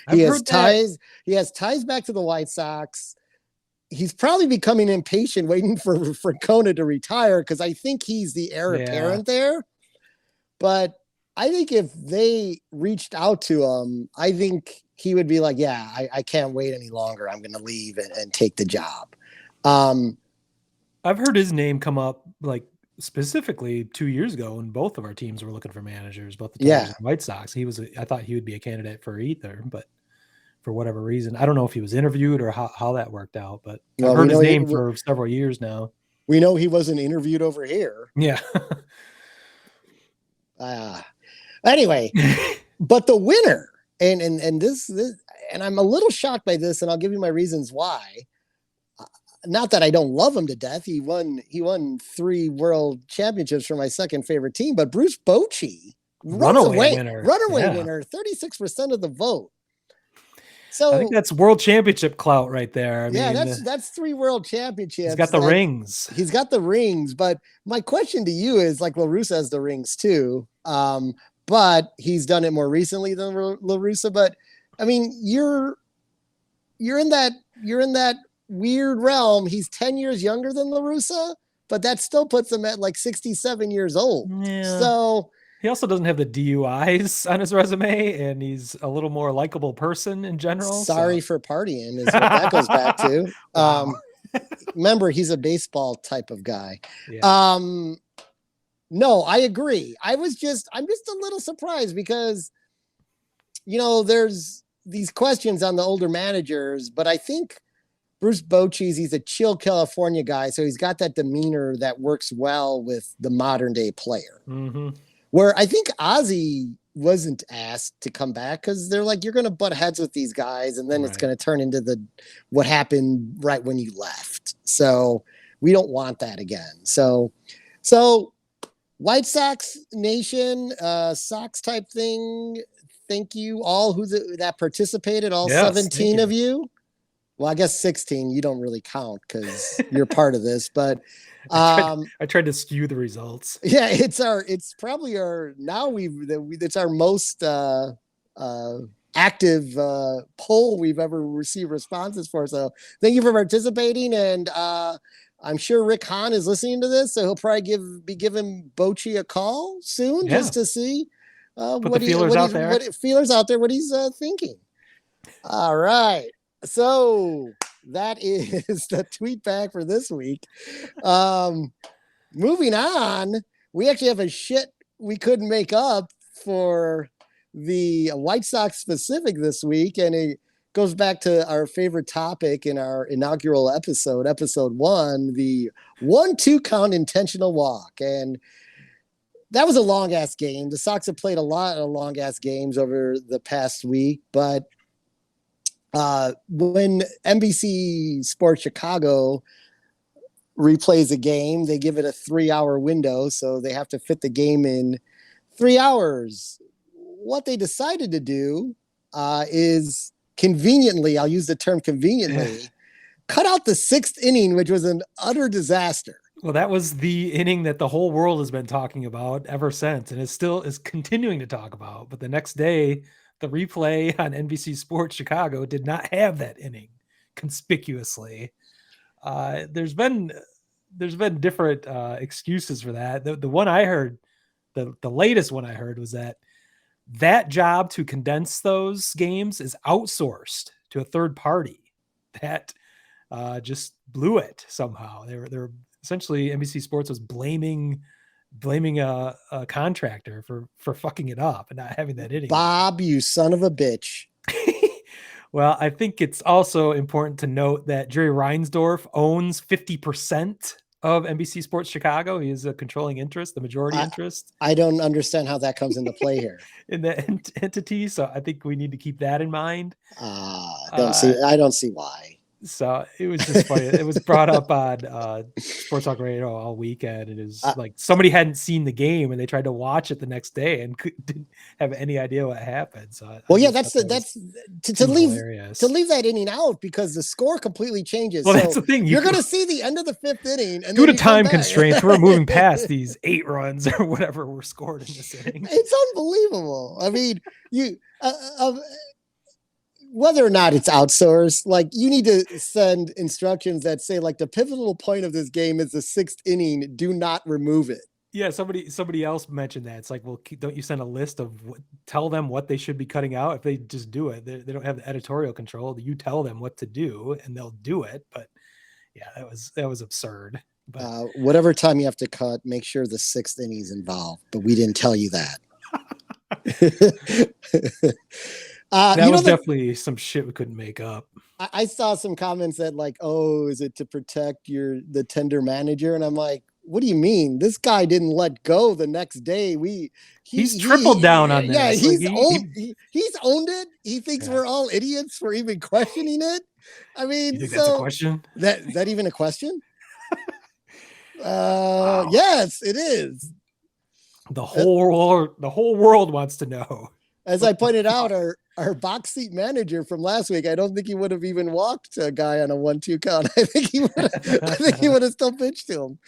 He has ties back to the White Sox. He's probably becoming impatient waiting for Kona to retire because I think he's the heir apparent there. But I think if they reached out to him, I think he would be like, I can't wait any longer. I'm going to leave and take the job. I've heard his name come up like specifically 2 years ago when both of our teams were looking for managers, both the Tigers and White Sox. I thought he would be a candidate for either, but for whatever reason, I don't know if he was interviewed or how that worked out, but I've heard his name for several years now. We know he wasn't interviewed over here. Yeah. Anyway, but the winner and this, and I'm a little shocked by this, and I'll give you my reasons why. Not that I don't love him to death. He won 3 world championships for my second favorite team, but Bruce Bochy, runaway winner, 36% of the vote. So I think that's world championship clout right there. I mean, that's 3 world championships. He's got the rings. He's got the rings. But my question to you is, like, La Russa has the rings too, but he's done it more recently than La Russa. But I mean, you're in that weird realm. He's 10 years younger than La Russa, but that still puts him at like 67 years old. Yeah. So he also doesn't have the DUIs on his resume, and he's a little more likable person in general. Sorry for partying is what that goes back to. Wow. Remember, he's a baseball type of guy. Yeah. No, I agree. I'm just a little surprised because, there's these questions on the older managers, but I think Bruce Bochy, he's a chill California guy, so he's got that demeanor that works well with the modern day player. Mm-hmm. Where I think Ozzie wasn't asked to come back because they're like, you're going to butt heads with these guys, and then it's going to turn into what happened right when you left. So we don't want that again. So White Sox Nation, Sox type thing. Thank you all that participated, all 17 of you. Well, I guess 16, you don't really count because you're part of this, but I tried to skew the results. Yeah, it's probably our most active poll we've ever received responses for. So thank you for participating. And I'm sure Rick Hahn is listening to this, so he'll probably be giving Bochy a call soon just to see what he's thinking. All right. So that is the tweet back for this week. Moving on, we actually have a shit we couldn't make up for the White Sox specific this week, and it goes back to our favorite topic in our inaugural episode 1, the 1-2 count intentional walk. And that was a long ass game. The Sox have played a lot of long ass games over the past week, but when NBC Sports Chicago replays a game, they give it a 3-hour window, so they have to fit the game in 3 hours. what they decided to do is conveniently, I'll use the term conveniently, cut out the 6th inning, which was an utter disaster. Well, that was the inning that the whole world has been talking about ever since, and is continuing to talk about. But the next day, the replay on NBC Sports Chicago did not have that inning conspicuously. There's been different excuses for that. The one I heard, the latest one I heard was that job to condense those games is outsourced to a third party that just blew it somehow. They were essentially, NBC Sports was blaming a contractor for fucking it up and not having that inning. Bob, you son of a bitch. Well, I think it's also important to note that Jerry Reinsdorf owns 50% of NBC Sports Chicago. He is a controlling interest, the majority interest. I don't understand how that comes into play here. In the entity. So I think we need to keep that in mind. I don't see why. So it was just funny. It was brought up on Sports Talk Radio all weekend. It is like somebody hadn't seen the game and they tried to watch it the next day and didn't have any idea what happened. So to leave that inning out because the score completely changes. Well, so that's the thing. You're going to see the end of the 5th inning. And due to time constraints, we're moving past these 8 runs or whatever were scored in this inning. It's unbelievable. I mean, whether or not it's outsourced, like you need to send instructions that say like the pivotal point of this game is the 6th inning. Do not remove it. Yeah. Somebody else mentioned that. It's like, well, don't you send a list of tell them what they should be cutting out? If they just do it, they don't have the editorial control. You tell them what to do and they'll do it. But yeah, that was absurd. But whatever time you have to cut, make sure the 6th inning is involved, but we didn't tell you that. That was definitely some shit we couldn't make up. I saw some comments that like, oh, is it to protect the tender manager? And I'm like, what do you mean? This guy didn't let go the next day. He's tripled down on this. Yeah, he's owned it. He thinks we're all idiots for even questioning it. I mean, you think that's a question? Is that even a question? Wow. Yes, it is. The whole world wants to know. As I pointed out, our box seat manager from last week, I don't think he would have even walked a guy on a 1-2 count. I think he would have still pitched to him.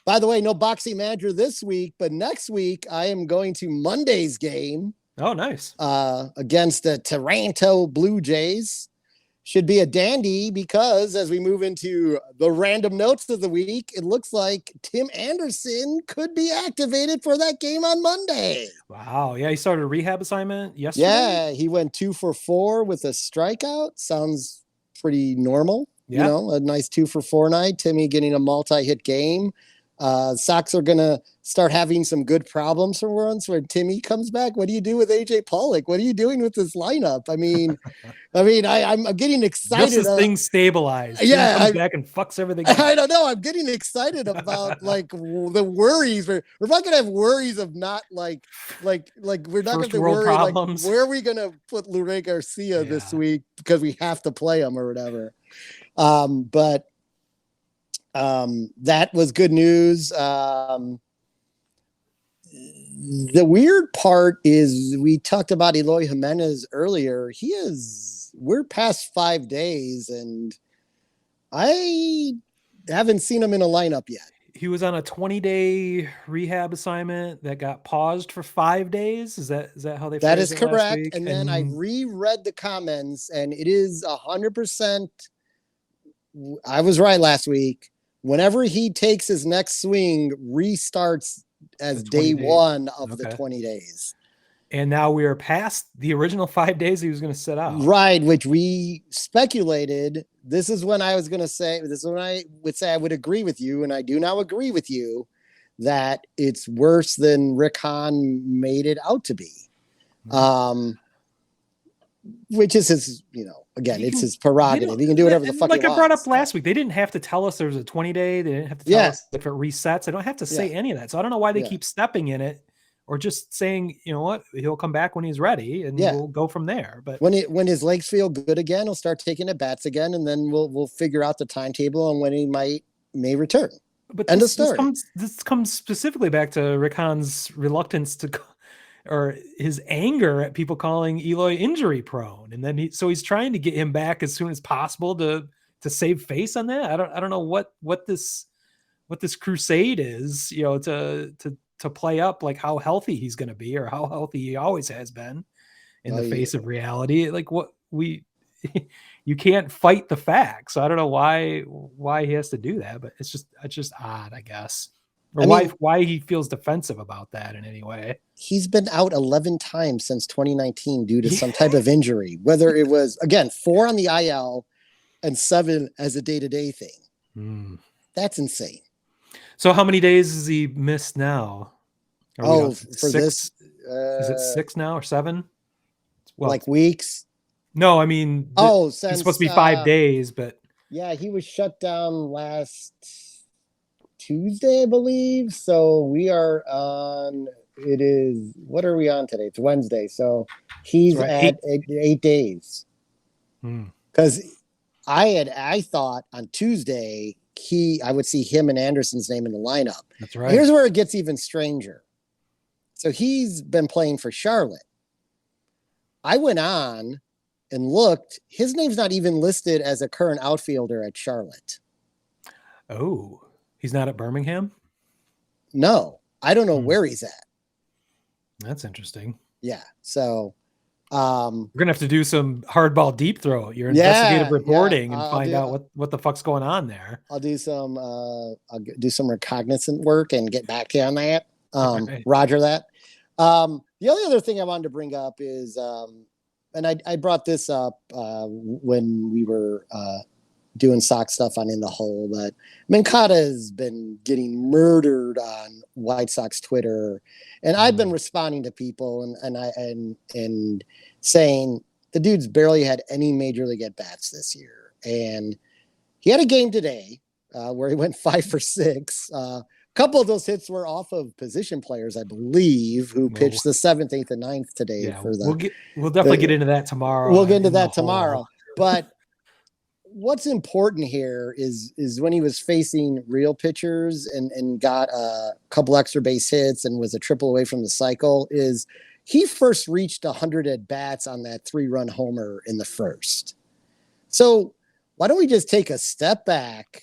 By the way, no box seat manager this week, but next week I am going to Monday's game. Oh, nice. Against the Toronto Blue Jays. Should be a dandy because as we move into the random notes of the week, it looks like Tim Anderson could be activated for that game on Monday. Wow. Yeah. He started a rehab assignment yesterday. Yeah. He went 2 for 4 with a strikeout. Sounds pretty normal. Yeah. You know, a nice 2 for 4 night. Timmy getting a multi-hit game. Sox are going to start having some good problems for once when Timmy comes back. What do you do with AJ Pollock? What are you doing with this lineup? I mean, I'm getting excited. Just as things stabilize. Yeah. Comes back and fucks everything up. I don't know. I'm getting excited about like the worries. We're not going to have worries of not like we're not going to worry problems. Like where are we going to put Luray Garcia this week because we have to play him or whatever. But that was good news. The weird part is we talked about Eloy Jiménez earlier. We're past 5 days and I haven't seen him in a lineup yet. He was on a 20-day rehab assignment that got paused for 5 days. Is that how they? That is correct. And then I reread the comments and it is 100%. I was right last week. Whenever he takes his next swing, restarts as day 1 of the 20 days. And now we are past the original 5 days he was going to sit out. Right, which we speculated. This is when I was going to say, this is when I would say I would agree with you, and I do now agree with you, that it's worse than Rick Hahn made it out to be. Which is his, again, it's his prerogative. He can do whatever the fuck he wants. Like I brought up last week, they didn't have to tell us there was a 20-day. They didn't have to tell us if it resets. They don't have to say any of that. So I don't know why they keep stepping in it or just saying, you know what, he'll come back when he's ready and we'll go from there. But when his legs feel good again, he'll start taking at bats again, and then we'll figure out the timetable on when he may return. But this comes specifically back to Rick Hahn's reluctance to or his anger at people calling Eloy injury prone. And then he's trying to get him back as soon as possible to save face on that. I don't know what this crusade is, to play up like how healthy he's going to be or how healthy he always has been in the face of reality. Like you can't fight the facts. So I don't know why he has to do that, but it's just odd, I guess. Or why he feels defensive about that in any way. He's been out 11 times since 2019 due to some type of injury, whether it was, again, 4 on the IL and 7 as a day-to-day thing. That's insane. So how many days has he missed now? For 6? this, is it 6 now or 7? Well, like weeks? No, I mean, it's supposed to be 5 days, but yeah, he was shut down last Tuesday, I believe. So we are on. What are we on today? It's Wednesday. So he's at 8 days. Because I thought on Tuesday I would see him and Anderson's name in the lineup. That's right. Here's where it gets even stranger. So he's been playing for Charlotte. I went on and looked. His name's not even listed as a current outfielder at Charlotte. Oh, he's not at Birmingham? No, I don't know where he's at. That's interesting. Yeah. So we're gonna have to do some hardball deep throw, your investigative reporting, and find out what the fuck's going on there. I'll do some recognizant work and get back to you on that. Right. Roger that. The only other thing I wanted to bring up is, and I brought this up when we were doing Sox stuff on In the Hole, but Moncada has been getting murdered on White Sox Twitter, and I've been responding to people and saying the dude's barely had any major league at bats this year, and he had a game today where he went 5 for 6. Couple of those hits were off of position players, I believe, who pitched the 7th, 8th, and 9th today. Yeah, we'll definitely get into that tomorrow. We'll get into that tomorrow. But what's important here is when he was facing real pitchers and got a couple extra base hits and was a triple away from the cycle, is he first reached 100 at bats on that 3-run homer in the first. So why don't we just take a step back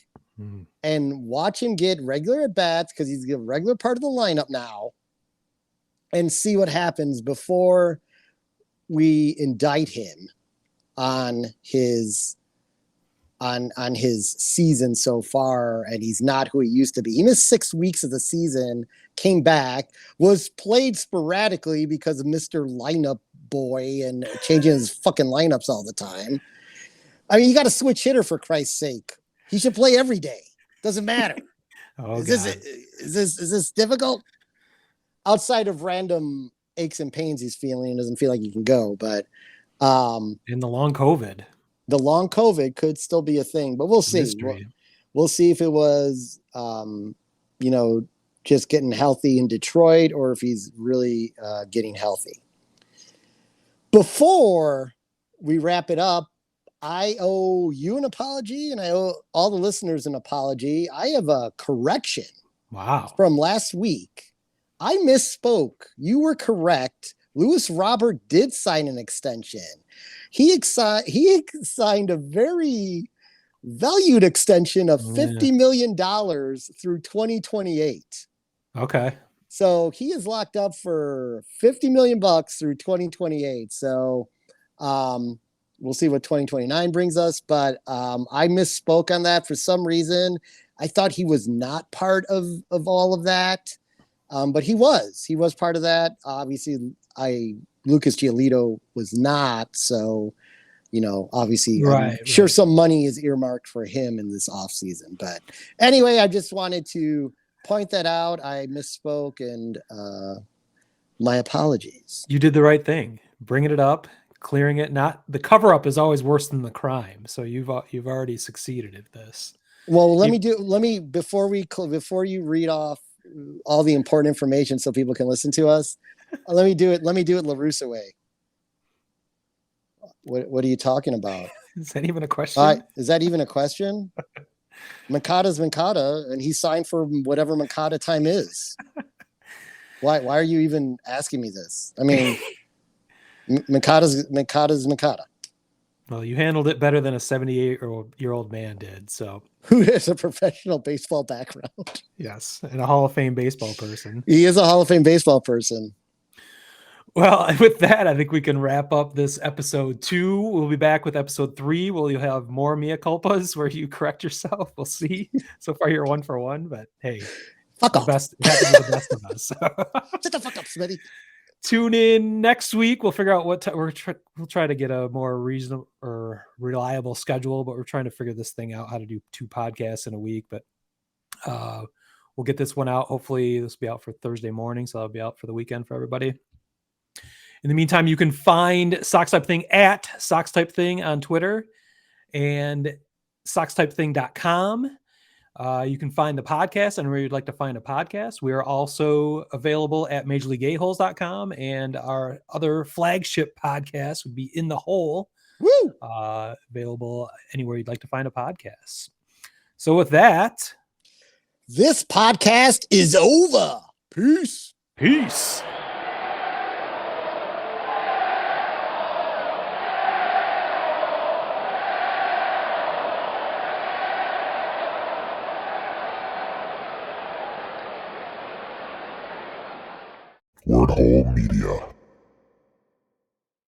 and watch him get regular at bats, because he's a regular part of the lineup now, and see what happens before we indict him on his season so far. And he's not who he used to be. He missed 6 weeks of the season, came back, was played sporadically because of Mr. Lineup Boy and changing his fucking lineups all the time. I mean, you got to switch hitter, for Christ's sake. He should play every day. Doesn't matter. Is this difficult? Outside of random aches and pains he's feeling, doesn't feel like he can go. But in the long COVID could still be a thing, but we'll see. We'll see if it was, just getting healthy in Detroit, or if he's really getting healthy. Before we wrap it up, I owe you an apology, and I owe all the listeners an apology. I have a correction. Wow. From last week. I misspoke. You were correct. Lewis Robert did sign an extension. He signed a very valued extension of $50 million through 2028. Okay. So he is locked up for $50 million through 2028. So, we'll see what 2029 brings us, but I misspoke on that for some reason. I thought he was not part of all of that, but he was. He was part of that. Obviously, Lucas Giolito was not. So, obviously, sure some money is earmarked for him in this offseason. But anyway, I just wanted to point that out. I misspoke, and my apologies. You did the right thing, bringing it up. Clearing it. Not the cover up is always worse than the crime. So you've already succeeded at this. Well, before you read off all the important information so people can listen to us, let me do it La Russa way. What are you talking about? Is that even a question? Is that even a question? Moncada's Moncada, and he signed for whatever Moncada time is. Why are you even asking me this? I mean, Moncada's Moncada. Well, you handled it better than a 78-year-old man did. So, Who has a professional baseball background? yes, and a Hall of Fame baseball person. He is a Hall of Fame baseball person. Well, with that, I think we can wrap up this episode 2. We'll be back with episode 3. Will you have more mea culpas where you correct yourself? We'll see. So far, you're 1 for 1, but hey, Fuck off. Best, it happens to the best of us. Shut the fuck up, Smitty. Tune in next week. We'll figure out what we'll try to get a more reasonable or reliable schedule, but we're trying to figure this thing out, how to do 2 podcasts in a week. But we'll get this one out. Hopefully this will be out for Thursday morning. So that'll be out for the weekend for everybody. In the meantime, you can find Sox Type Thing at Sox Type Thing on Twitter and SoxTypeThing.com. You can find the podcast and where you'd like to find a podcast. We are also available at MajorLeagueAholes.com, and our other flagship podcast would be In the Hole. Woo! Available anywhere you'd like to find a podcast. So with that, this podcast is over. Peace. Peace. Word Hole Media.